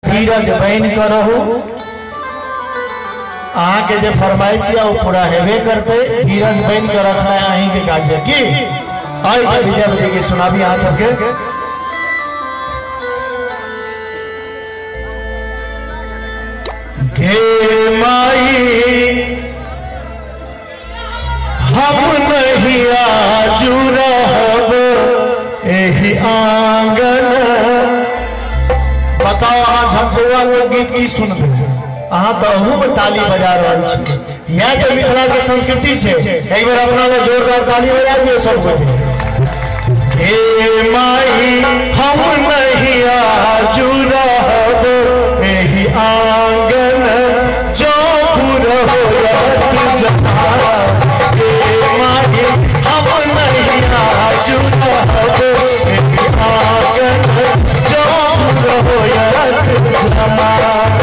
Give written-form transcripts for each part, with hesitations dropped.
धीरज बहन करहु अहाँ के जो फरमाइश है वो पूरा हेबे करते। धीरज बहन के रखना है अहीं के काज की आई विद्यापति की सुना भी यहाँ सबके के माई हम नहीं आजू रहब एही आंगन। बताओ अहाँ झंझुआ लोकगीत की सुनबे अहाँ तो में ताली बजा रहा छे। यहाँ के मिथिला के संस्कृति छे। एक बार अपना ले जोरदार ताली बजा दियो सब कोई। हे माई हम नहीं आजू रहब एही आंगन जो पूरा होयत जहाँ। हे माई हम नहीं आजू रहब एही आंगन जो पूरा होयत जहाँ।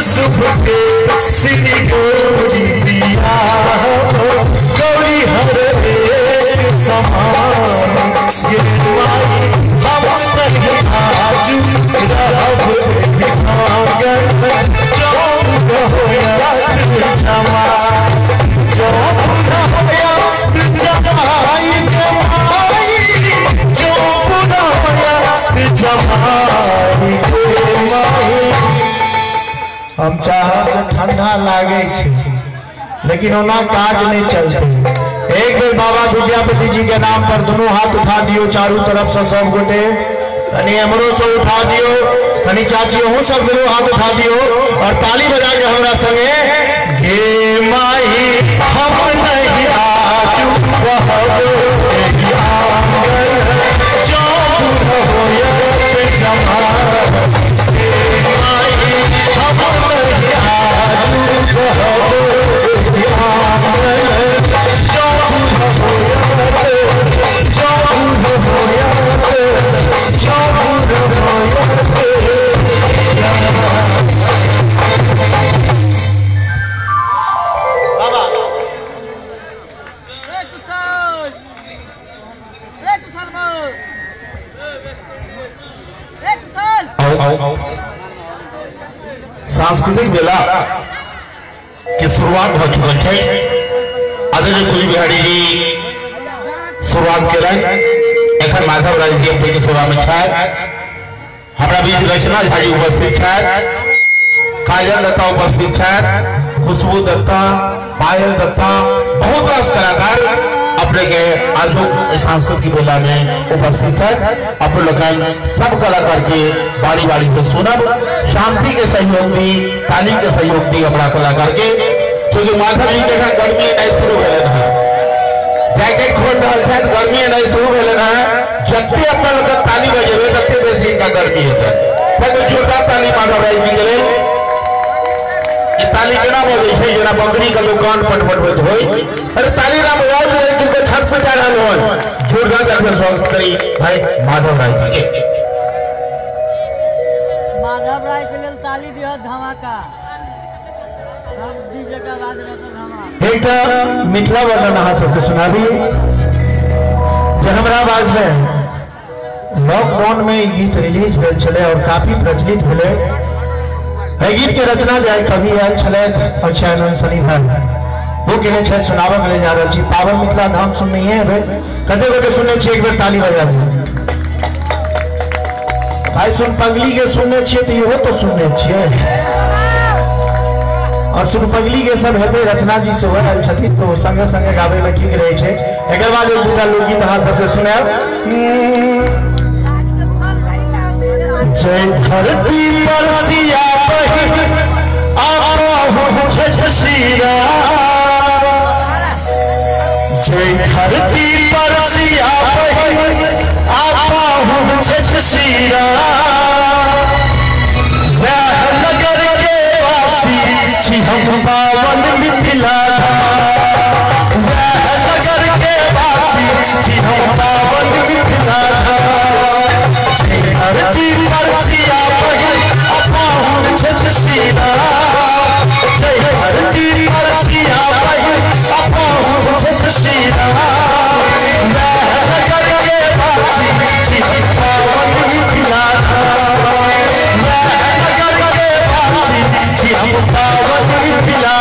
शुभ के श्री गौरी पिया गौरी हर एक समान ये माई हम नहीं आजू रहब भागन जो होया जमा जो होया जमाई जमाई जो होया जमाई हम चाहब ठंडा लागे छे लेकिन ओना काज नहीं चलते। एक बेर बाबा विद्यापति जी के नाम पर दोनों हाथ उठा दियो चारों तरफ से सब गोटे कनी हमरो से उठा दियो कनी चाची हूँ सब दोनों हाथ उठा दियो और ताली बजा के हमरा संगे गे माही हम नहीं आजू सांस्कृतिक मेला के शुरुआत हो चुकल है। आदरणीय कुली बिहारी जी शुरुआत करें एखन माधव राय जी अपने के सेवा में छाय हमारा बीच रचना झा जी उपस्थित छाय काजल दत्ता उपस्थित छाय खुशबू दत्ता पायल दत्ता बहुत रास कलाकार अपने के आज सांस्कृतिक मेला में उपस्थित है। अपने लोग सब कलाकार के बारी बारी से सुनब शांति के सहयोग दी ताली के सहयोग दी हमारा कलाकार के क्योंकि माधव जी के गर्मी नहीं शुरू भेल है जैकेट खोल रहा है गर्मी नहीं शुरू भेल है जत्ते अपना लोग ताली बजेबे तत्ते बेसी इनका गर्मी है तो जोरदार ताली माधव राय जी के लिए ये ताली केना बजे छै जेना बकरी का दुकान पटपट होत होय अरे ताली ना बजाओ जो जिनके छत पे जा रहल हो जोरदार से स्वागत करी भाई माधव राय जी के। माधव राय के लिए ताली दियो धमाका सब डीजे का आवाज में तो धमाका एक मिथिला वर्णन अहाँ सबके सुनाबी जे हमरा आवाज में लॉकडाउन में गीत रिलीज भेल छले और काफी प्रचलित भेले गीत के रचना जाए कवि आयल छले अक्षयानंद सनी भाई वो केने छे सुनावे ले जा रहल छी पावन मिथिला धाम सुननी है बे कते कते सुनने छी एक बेर ताली बजा दो भाई सुन पगली के सुनने छी तो इहो तो सुनने छिए और सुन पगली के सब हेते रचना जी से आयल छथि तो संगे संगे गावे में ठीक रहे छे एकर बाद एक दूटा लोकगीत अहाँ सबके सुनाब जय धरती पर सिया बहिन आपहु छछसीरा जय धरती पर सिया बहिन आपहु छछसीरा नगर के वासी छी हम पावन मिथिला नगर के वासी छी हम पावन मिथिला धरती पर सिया बहिन आपहु छछसीरा जय धरती पर सिया बहिन आपहु छछसीरा नगर के वासी छी हम पावन मिथिला नगर के वासी छी हम पावन मिथिला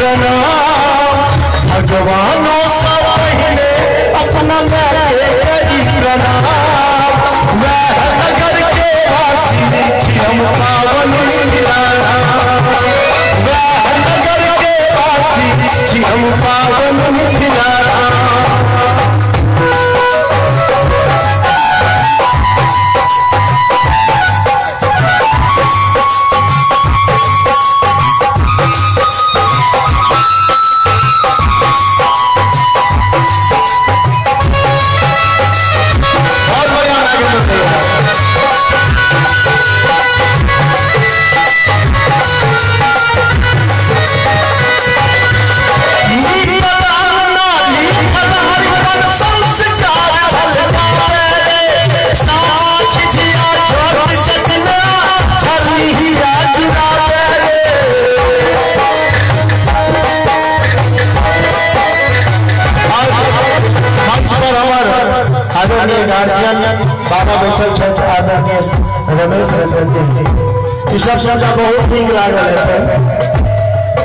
प्रणाम भगवानों से पहले अपना मैं करी प्रणाम वह नगर के वासी हम पावन मिलाना वह नगर के वासी हम पावन मिलाना आदरणीय गार्जियन बाबा बैसल छथि आदरणीय रमेश रंजन जी ई सब समझा बहुत नीक लागल है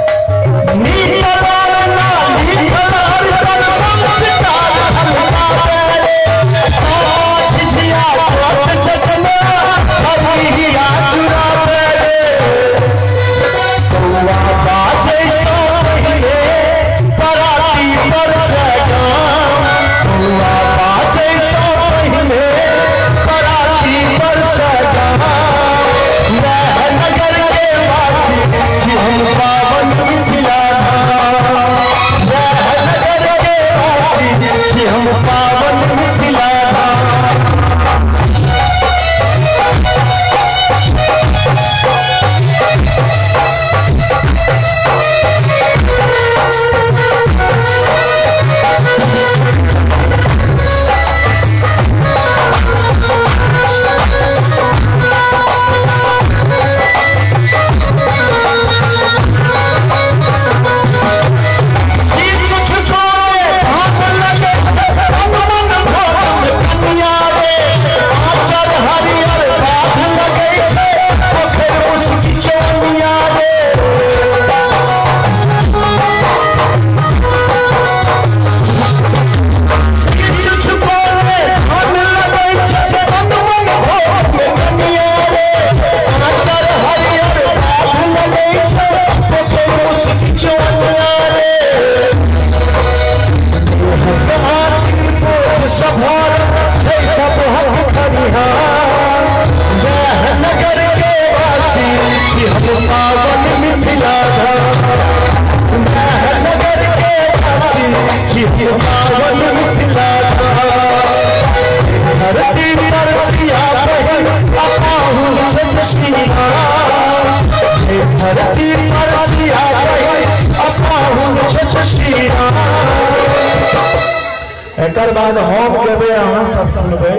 एकर बाद हम कहबे अहाँ सब सुनबे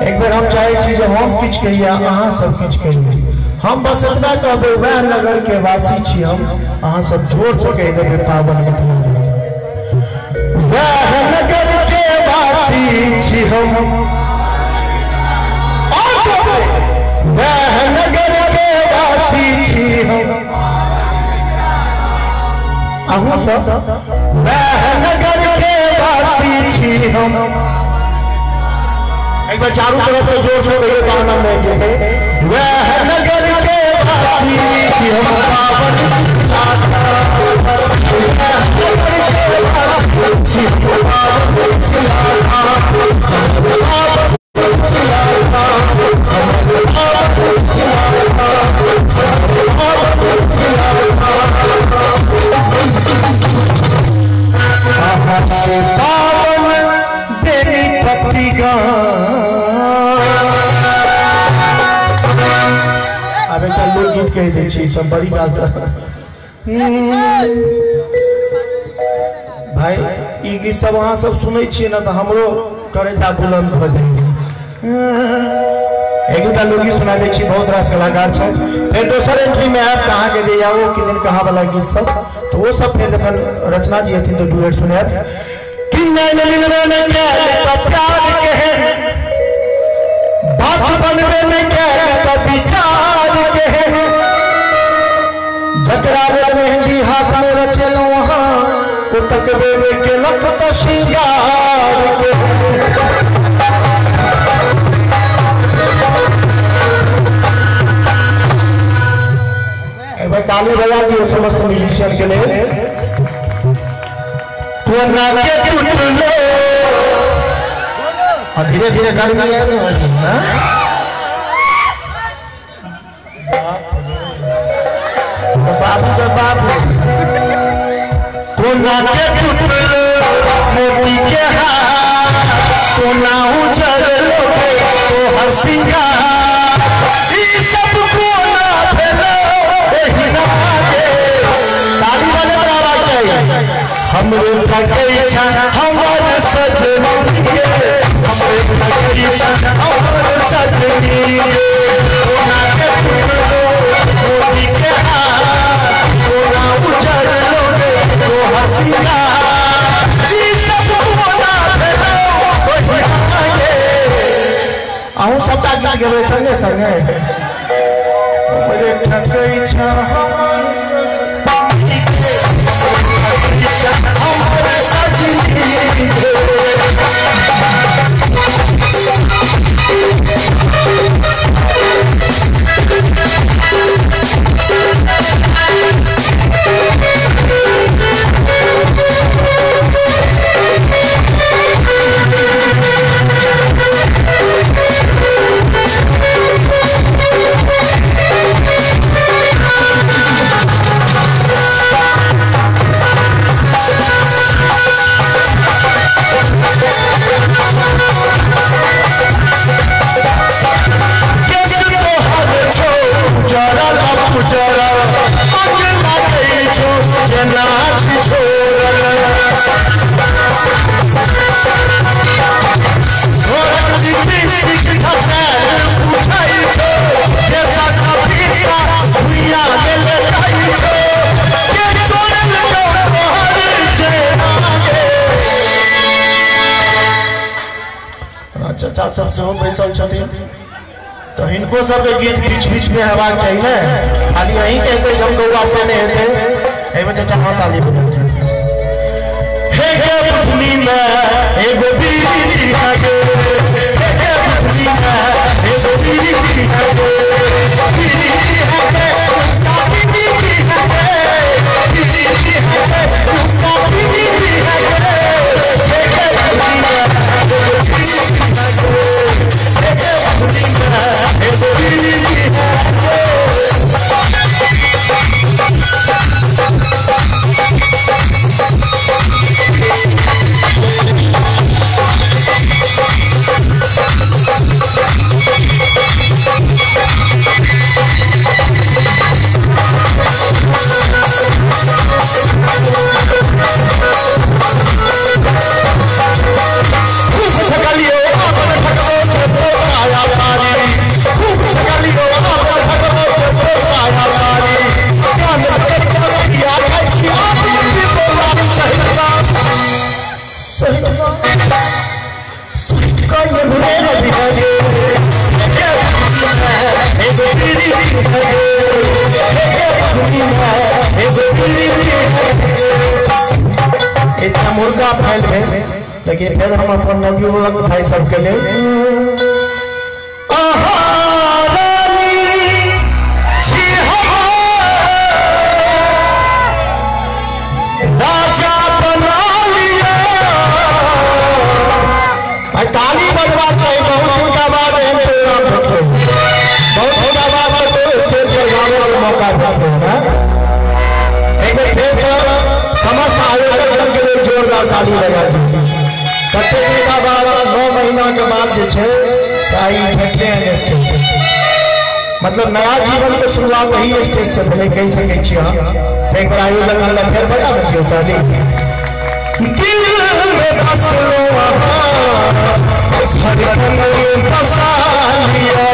एक बेर हम चाहे छी जे हम किछ कहिए अहाँ सब किछ कहिए हम बस इतना कहबे वह नगर के वासी छी हम अहाँ सब जोर से कह देबे पावन मिथिला वह नगर के वासी छी हम वह नगर के वासी छी हम अहू सब वह नगर के वासी छी हम एक बार चारों तरफ से जोर से कहिए आनंद है वह नगर के वासी छी हम पावन लोकगीत कह दी सब बड़ी बात भाई ई गीत सब अहाँ सब सुनै छियै ना तो हमरो करेजा बुलंद भ जाइए एक दूटा लोकगीत सुना दै छी बहुत रास कलाकार छै फिर दोसर एंट्री में आब कहाँ के जे आओ कि दिन कहाँ वाला गीत सब तो वो सब फिर जखन रचना जी हथिन तो डुएट सुनात कि नैन लिलवे में क्या प्यार के बात बनवे में क्या विचार के टकरावे मेहंदी हाथ में रचे लो वहाँ वो तकबे में के लख तो श्रृंगार के ताली बजा दियो समस्त म्यूजिशियन के लिए। धीरे धीरे गर्मी है बाबू का बाबू कोना के टूटलो मोती के हाथ सोना उजर लोगे तो हर सिंगार ई सब कोना भेलो एही नागे ताली बजे आवाज चाहिए। हमरे ठकई छा हमर सजनी के हमरे ठकई छा हमर सजनी के कोना के टूटलो मोती के हाथ सोना उजर लोगे तो हर सिंगार ई सब कोना भेलो एही नागे। आहू सबटा गीत गेबै संगे संगे हमरे ठकई छा हमर सजनी के हमर सजनी के चचा सब से बैसल छथिन तो हिनको सबके गीत बीच बीच में हेबाक चाहिए ना। खाली यही कहते जब गौवा से नहीं हेते एमे चचा हाथ ताली बजाते हे के बुधनी में एगो बीरी लागे हे के बुधनी में एगो बीरी लागे बीरी लागे काफी बीरी लागे बीरी लागे काफी बीरी लागे हे के बुधनी में एगो बीरी लागे हे के बुधनी में एगो बीरी लागे। इतना मुर्गा फैल गए लेकिन फिर हम अपन नवयुवक भाई सबके लिए राजा बना लिया ताली बजवा चाहिए। बहुत दिन का बाद हम प्रोग्राम बहुत दिनों बाद तो स्टेज पर गाने का मौका देते हैं। एक फिर से समस्त आयोजक के लिए जोरदार ताली लगा दी। कते दिन का बाद 9 महीना के बाद जो साई भेटले हैं स्टेज मतलब नया जीवन के शुरुआत वही स्टेज से भले कह सके छी हम। एक बार आयोजक अल्लाह फिर बजा दियो ताली दिल में बसलो वहां धड़कन में बसा लिया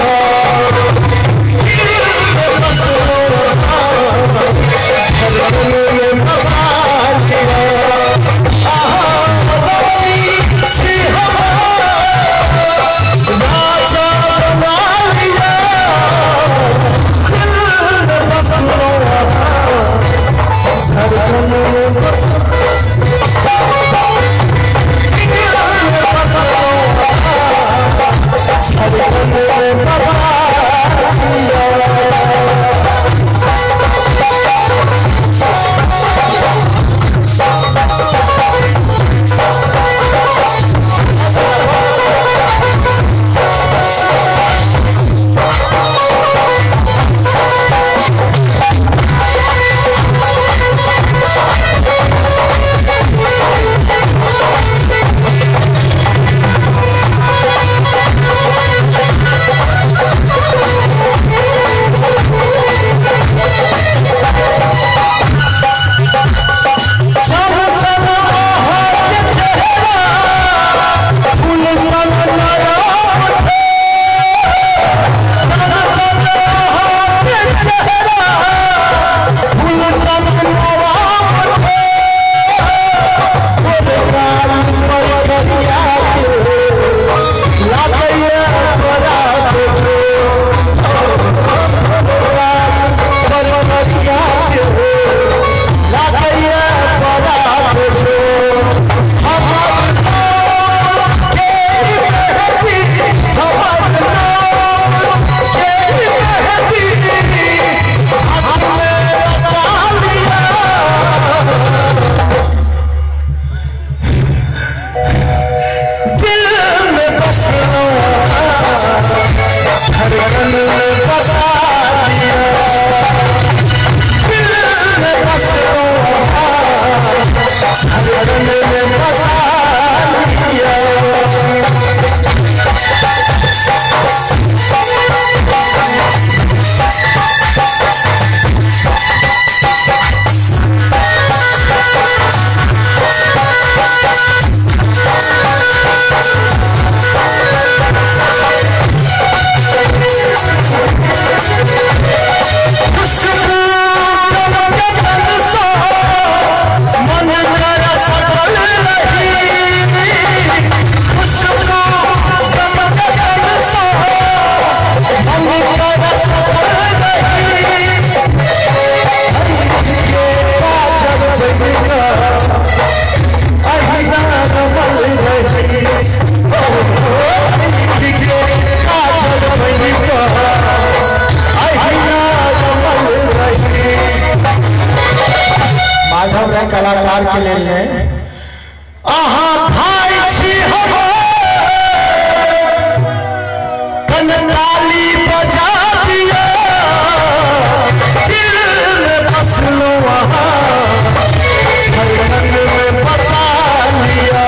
दिल में बसलो वहां धड़कन में बसा लिया राजा बना लिया दिल में बसलो वहां कलाकार के लेल ने अहाँ भाई छी हम कन ताली बजा दिया दिल में बसलो वहाँ धड़कन में बसा लिया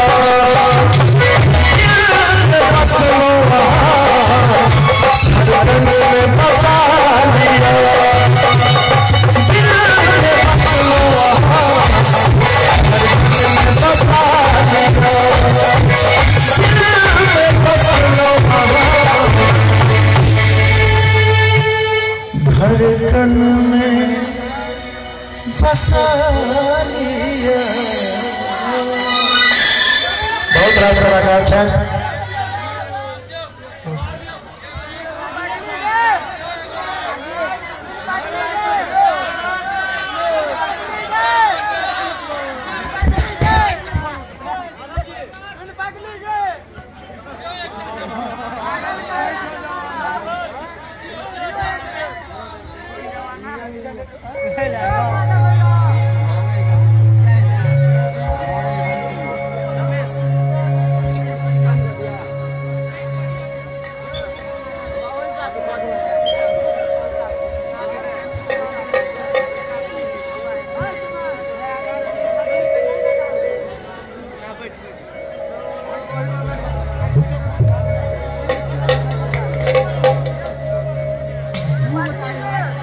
दिल में बसलो वहाँ धड़कन में बसा लिया दिल में बसलो वहाँ धड़कन में बसा लिया दिल में बसलो वहाँ धड़कन में बसा लिया। बहुत रास कलाकार छे।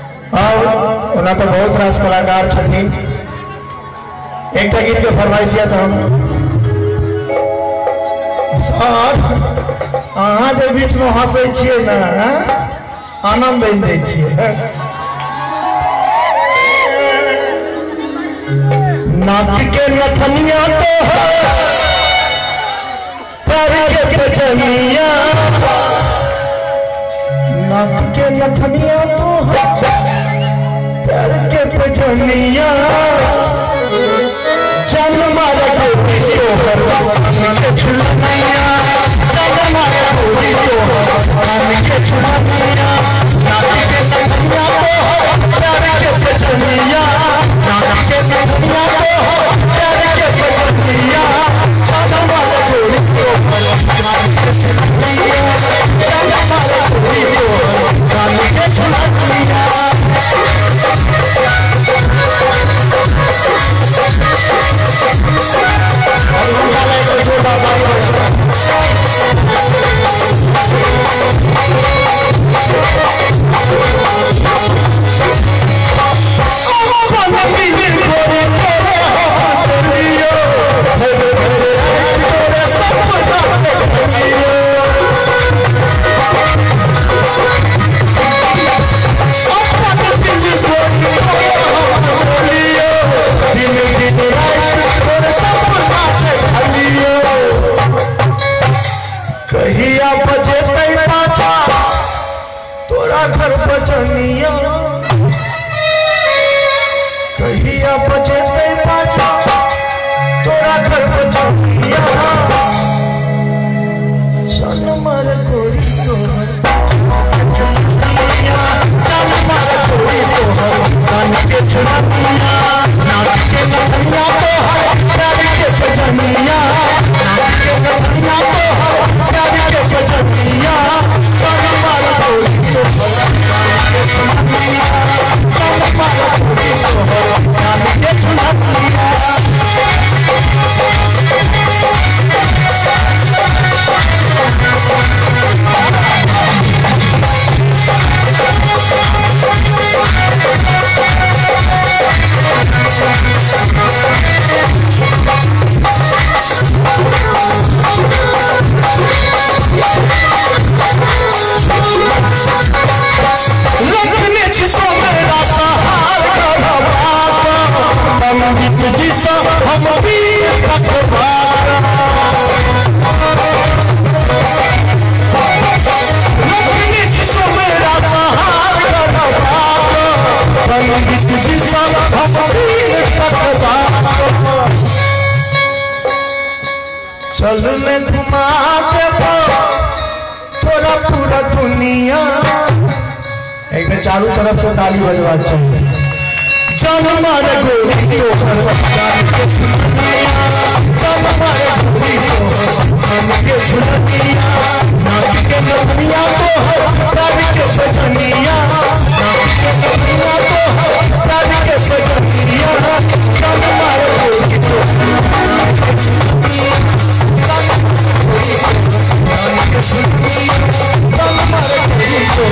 ओना तो बहुत रास कलाकार छथिन। एक गीत के फरमाइशिया तो हम सर अहाँ जे बीच में हंसे छिए ना आनंद दै छिए। नाक के नथनिया तो है पैर के पजनिया नाक के नथनिया तो है पैर के पजनिया चल मारे गोरी तोहर के छुलनिया चल मारे गोरी तोहर के छुलनिया नाक के नथनिया तो है पैर के पजनिया नाक के नथनिया तो है पैर के पजनिया चल मारे गोरी तोहर के छुलनिया चल मारे गोरी तोहर के छुलनिया। कहिया बजे तई पाछा तोरा घर बजनिया कहिया बजे तई पाछा तोरा घर बजनिया चल मर गोरी तोहर चुनिया चल मर गोरी तोहर कान के चुनिया नाक के नथनिया तोहर प्यार के सजनिया नाक के नथनिया तोहर प्यार के सजनिया चल मर गोरी तोहर कान के चुनिया चल मर गोरी तोहर कान के चुनिया। चल में घुमा के तोरा पूरा दुनिया। एक में चारों तरफ से ताली बजवा चाहिए। जान मारे गोरी तो हर गाल के झुलनिया जान मारे गोरी तो हर गाल के झुलनिया नाक के नथनिया तो हर गाल के सजनिया नाक के नथनिया तो हर गाल के सजनिया जान मारे गोरी तो हर गाल के झुलनिया जान मारे गोरी तो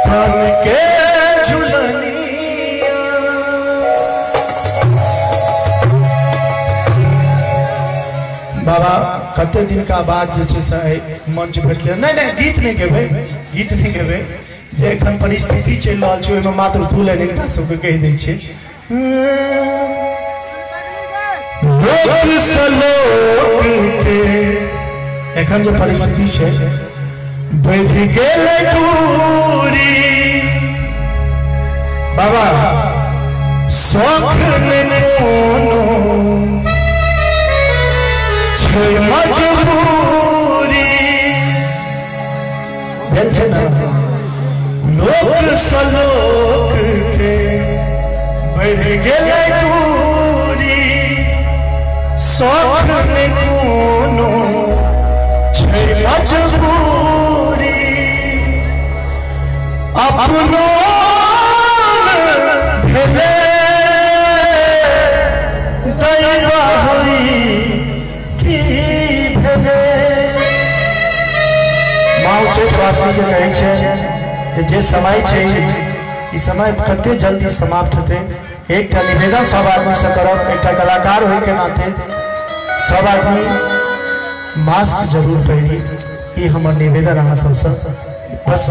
हर के झुलनिया। बाबा कते दिन का बाद मंच भेटल नहीं गीत नहीं गेबे जे एखन परिस्थिति चल रहा है ओहिमे मात्र दू लाइन हिनका सबके कहि दै छै लोक सलोक के एखन जे परिस्थिति छै बढ़ गेल दूरी बाबा शौख में कोनो छै मजबूरी भेल छै ना लोक सलोक के बढ़ गेल दूरी शौख में कोनो छै मजबूरी अपनो भेले दैवा होई की भेले माँ चेतवासी जे कहै छै जे समय छै ई समय कते जल्दी समाप्त हेतै एकटा निवेदन सब आदमी से करब एकटा कलाकार होय के नाते सब आदमी मास्क जरूर पहिरी ये हमर निवेदन अहाँ सबसे बस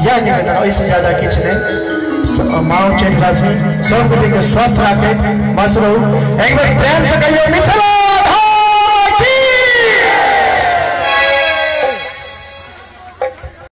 यह निवेदन ऐसे ज्यादा किछु नहीं माँ चेतवासी सब गोटे के स्वस्थ राखे मस्त रहू एक बार प्रेम से कहियो मिथिला